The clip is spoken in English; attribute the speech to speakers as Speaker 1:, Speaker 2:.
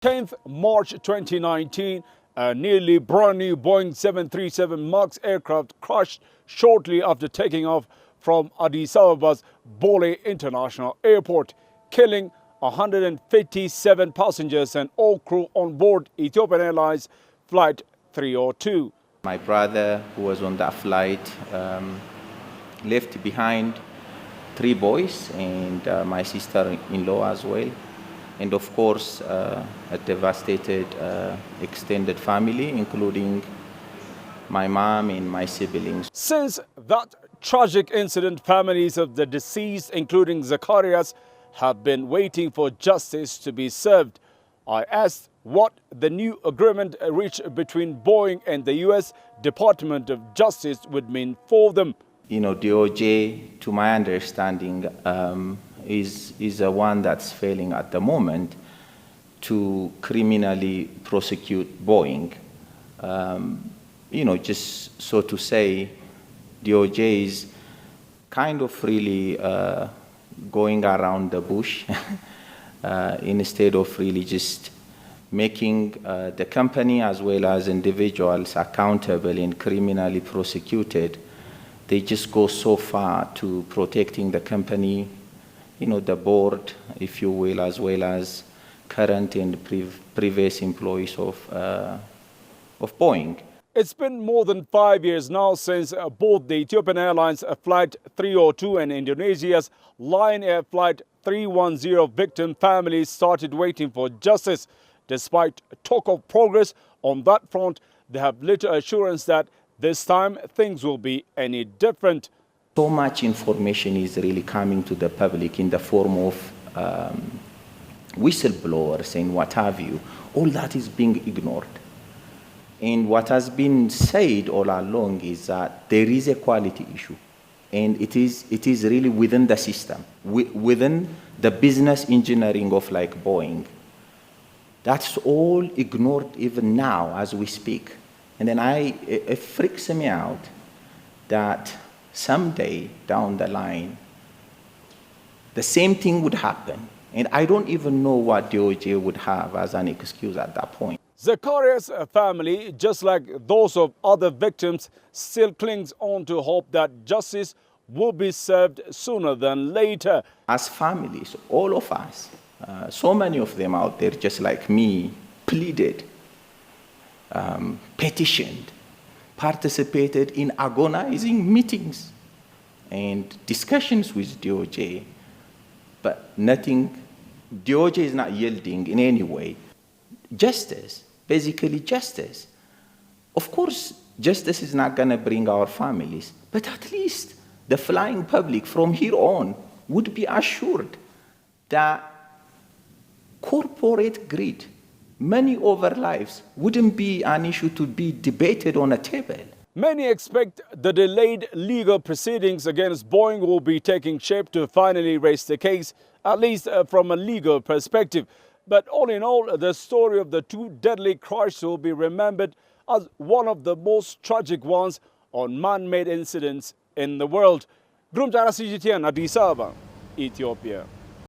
Speaker 1: 10th March 2019, a nearly brand new Boeing 737 MAX aircraft crashed shortly after taking off from Addis Ababa's Bole International Airport, killing 157 passengers and all crew on board Ethiopian Airlines Flight 302.
Speaker 2: My brother, who was on that flight, left behind 3 boys and my sister-in-law as well. And of course, a devastated extended family, including my mom and my siblings.
Speaker 1: Since that tragic incident, families of the deceased, including Zacharias, have been waiting for justice to be served. I asked what the new agreement reached between Boeing and the U.S. Department of Justice would mean for them.
Speaker 2: You know, DOJ, to my understanding, is a one that's failing at the moment to criminally prosecute Boeing. You know, just so to say, DOJ is kind of really going around the bush instead of really just making the company as well as individuals accountable and criminally prosecuted. They just go so far to protecting the company, you know, the board, if you will, as well as current and previous employees of Boeing.
Speaker 1: It's been more than 5 years now since both the Ethiopian Airlines Flight 302 and Indonesia's Lion Air Flight 310 victim families started waiting for justice. Despite talk of progress on that front, they have little assurance that this time things will be any different.
Speaker 2: So much information is really coming to the public in the form of whistleblowers and what have you. All that is being ignored. And what has been said all along is that there is a quality issue. And it is really within the system, within the business engineering of like Boeing. That's all ignored even now as we speak. And then it freaks me out that someday down the line, the same thing would happen. And I don't even know what DOJ would have as an excuse at that point.
Speaker 1: Zacharias' family, just like those of other victims, still clings on to hope that justice will be served sooner than later.
Speaker 2: As families, all of us, so many of them out there, just like me, pleaded, petitioned, participated in agonizing meetings and discussions with DOJ, but nothing, DOJ is not yielding in any way. Justice, basically justice. Of course, justice is not going to bring our families, but at least the flying public from here on would be assured that corporate greed, money over lives, wouldn't be an issue to be debated on a table.
Speaker 1: Many expect the delayed legal proceedings against Boeing will be taking shape to finally raise the case, at least from a legal perspective. But all in all, the story of the 2 deadly crashes will be remembered as one of the most tragic ones on man-made incidents in the world. CGTN, Addis Ababa, Ethiopia.